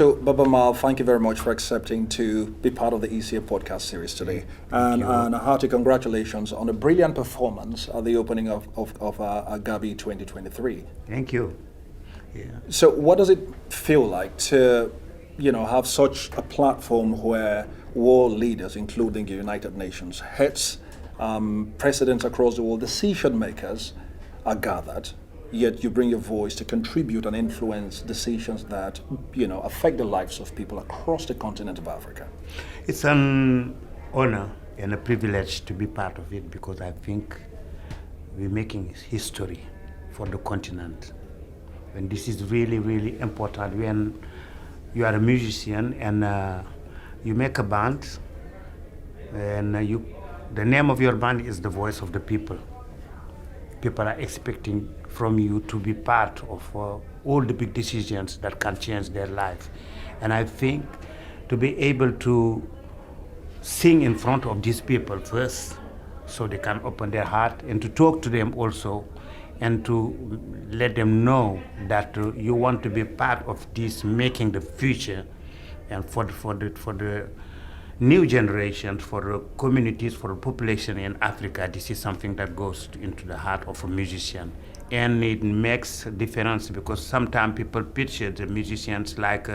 So, Baaba Maal, thank you very much for accepting to be part of the ECA podcast series today. And a hearty congratulations on a brilliant performance at the opening of Gabi 2023. Thank you. Yeah. So, what does it feel like to, have such a platform where world leaders, including the United Nations, heads, presidents across the world, decision makers are gathered, yet you bring your voice to contribute and influence decisions that, affect the lives of people across the continent of Africa? It's an honor and a privilege to be part of it, because I think we're making history for the continent. And this is really, really important. When you are a musician and you make a band, and the name of your band is the voice of the people. People are expecting from you to be part of all the big decisions that can change their life. And I think to be able to sing in front of these people first, so they can open their heart, and to talk to them also, and to let them know that you want to be part of this, making the future, and for the new generation, for the communities, for the population in Africa. This is something that goes into the heart of a musician. And it makes a difference, because sometimes people picture the musicians like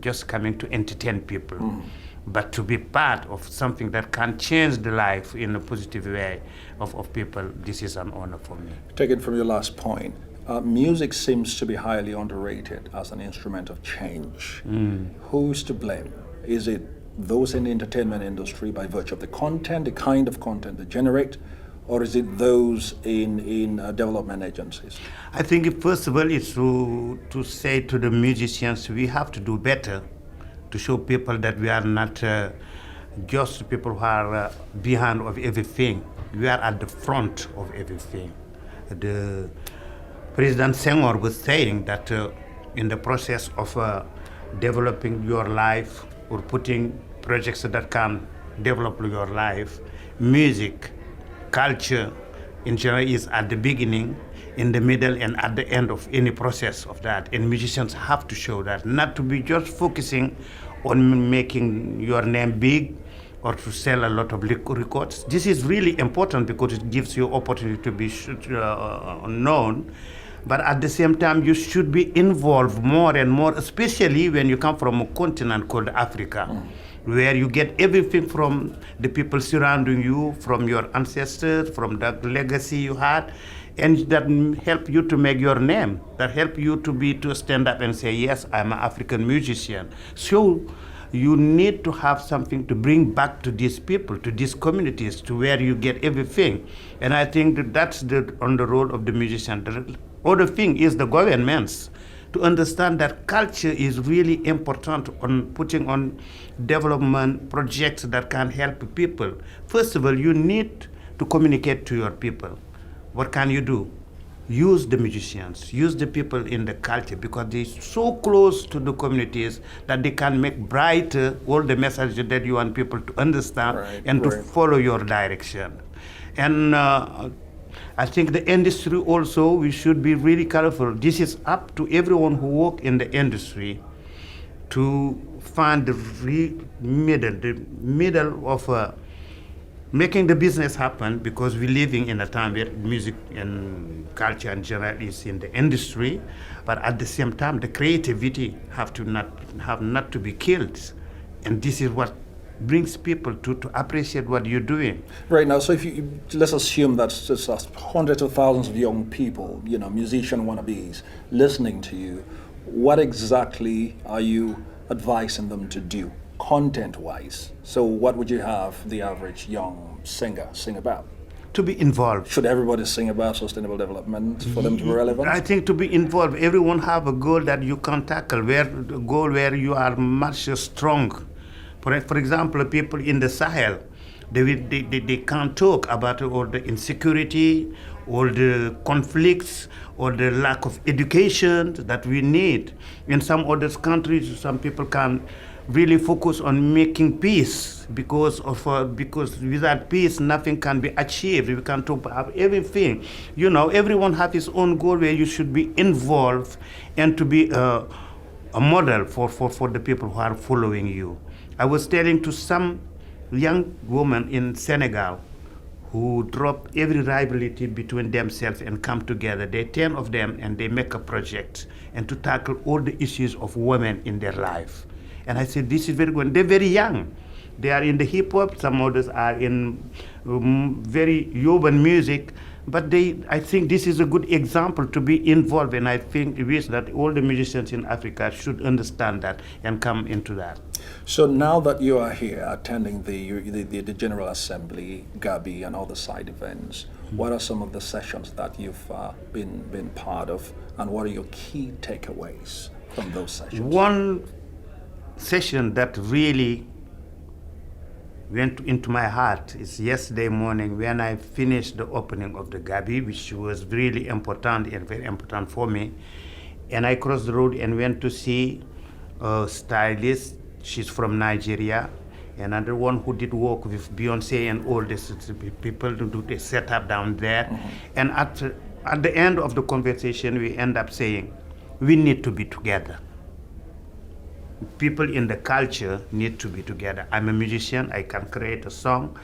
just coming to entertain people. But to be part of something that can change the life in a positive way of people, this is an honor for me. Taken from your last point, music seems to be highly underrated as an instrument of change. Who's to blame? Is it those in the entertainment industry by virtue of the content, the kind of content they generate, or is it those in development agencies? I think first of all it's to say to the musicians, we have to do better to show people that we are not just people who are behind of everything. We are at the front of everything. The President Senghor was saying that in the process of developing your life or putting projects that can develop your life, music, culture in general is at the beginning, in the middle, and at the end of any process of that. And musicians have to show that, not to be just focusing on making your name big or to sell a lot of records. This is really important because it gives you opportunity to be known. But at the same time, you should be involved more and more, especially when you come from a continent called Africa, where you get everything from the people surrounding you, from your ancestors, from the legacy you had, and that help you to make your name, that help you to stand up and say, yes, I'm an African musician. So you need to have something to bring back to these people, to these communities, to where you get everything. And I think that's on the role of the musician. The other thing is the governments, to understand that culture is really important on putting on development projects that can help people. First of all, you need to communicate to your people. What can you do? Use the musicians, use the people in the culture, because they're so close to the communities that they can make brighter all the messages that you want people to understand to follow your direction. And I think the industry also, we should be really careful. This is up to everyone who work in the industry to find the middle of making the business happen, because we're living in a time where music and culture in general is in the industry, but at the same time, the creativity have not to be killed. And this is what brings people to appreciate what you're doing. Right now, so let's assume that just hundreds of thousands of young people, musician wannabes, listening to you, what exactly are you advising them to do, content-wise? So what would you have the average young singer sing about? To be involved. Should everybody sing about sustainable development for them to be relevant? I think to be involved, everyone have a goal that you can tackle, where you are much strong. For example, people in the Sahel, they can't talk about all the insecurity, all the conflicts, or the lack of education that we need. In some other countries, some people can really focus on making peace, because without peace, nothing can be achieved. We can talk about everything. Everyone has his own goal where you should be involved and to be a a model for the people who are following you. I was telling to some young woman in Senegal who drop every rivalry between themselves and come together. They 10 of them and they make a project and to tackle all the issues of women in their life. And I said, this is very good. They're very young. They are in the hip hop, some others are in very urban music, but I think this is a good example to be involved, and I think wish that all the musicians in Africa should understand that and come into that. So now that you are here attending the General Assembly, Gabi, and other side events, what are some of the sessions that you've been part of, and what are your key takeaways from those sessions? One session that really went into my heart is yesterday morning when I finished the opening of the Gabi, which was really important and very important for me. And I crossed the road and went to see a stylist. She's from Nigeria. Another one who did work with Beyonce and all these people to do the setup down there. Mm-hmm. And at the end of the conversation, we end up saying, we need to be together. People in the culture need to be together. I'm a musician, I can create a song.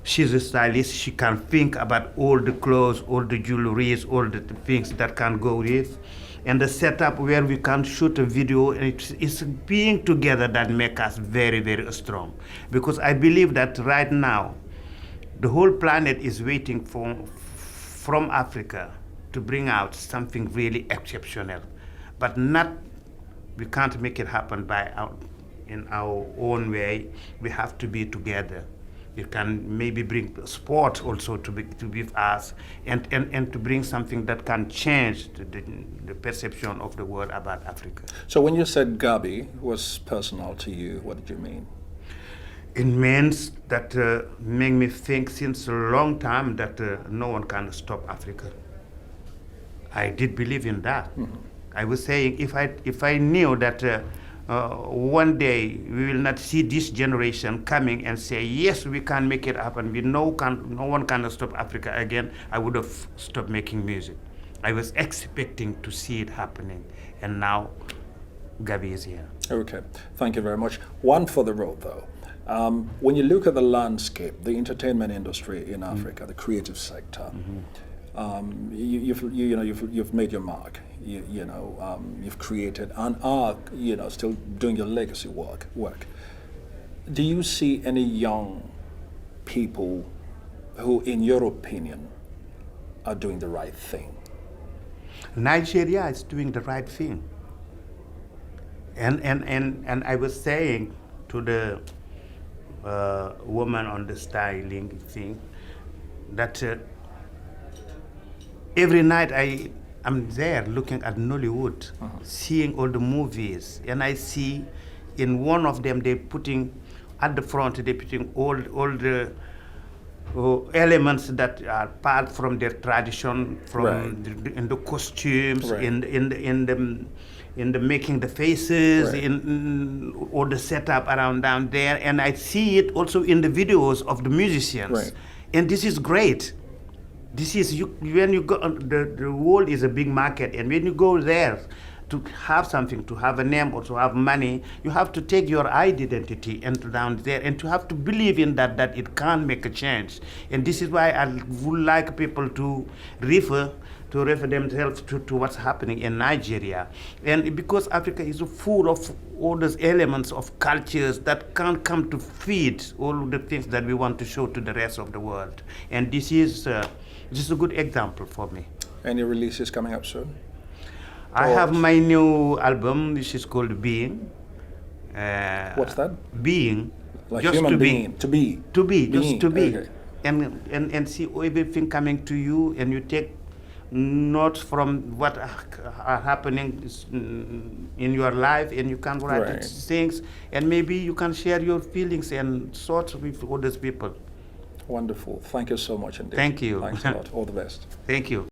She's a stylist, she can think about all the clothes, all the jewelries, all the things that can go with. And the setup where we can shoot a video, it's being together that makes us very, very strong. Because I believe that right now, the whole planet is waiting from Africa to bring out something really exceptional. But we can't make it happen in our own way. We have to be together. We can maybe bring sport also to be with us and to bring something that can change the perception of the world about Africa. So when you said Gabi was personal to you, what did you mean? It means that made me think since a long time that no one can stop Africa. I did believe in that. Mm-hmm. I was saying if I knew that one day we will not see this generation coming and say, yes, we can make it happen, no one can stop Africa again, I would have stopped making music. I was expecting to see it happening, and now Gabi is here. Okay, thank you very much. One for the road though. When you look at the landscape, the entertainment industry in Africa, the creative sector, you've made your mark. You've created and are still doing your legacy work. Do you see any young people who, in your opinion, are doing the right thing? Nigeria is doing the right thing. And I was saying to the woman on the styling thing that every night I'm there looking at Nollywood, seeing all the movies, and I see in one of them they're putting at the front, they're putting all the elements that are part from their tradition, from in the costumes, in the making the faces, in all the setup around down there, and I see it also in the videos of the musicians, and this is great. This is when you go. The world is a big market, and when you go there to have something, to have a name or to have money, you have to take your identity and down there, and to have to believe in that it can make a change. And this is why I would like people to refer themselves to what's happening in Nigeria. And because Africa is full of all those elements of cultures that can't come to feed all the things that we want to show to the rest of the world. And this is a good example for me. Any releases coming up soon? I have my new album, which is called Being. What's that? Being. Like just human to being. To be. To be, being. just to be. Okay. And see everything coming to you, and you take notes from what are happening in your life, and you can write things, and maybe you can share your feelings and thoughts with other people. Wonderful. Thank you so much indeed. Thank you. Thanks a lot. All the best. Thank you.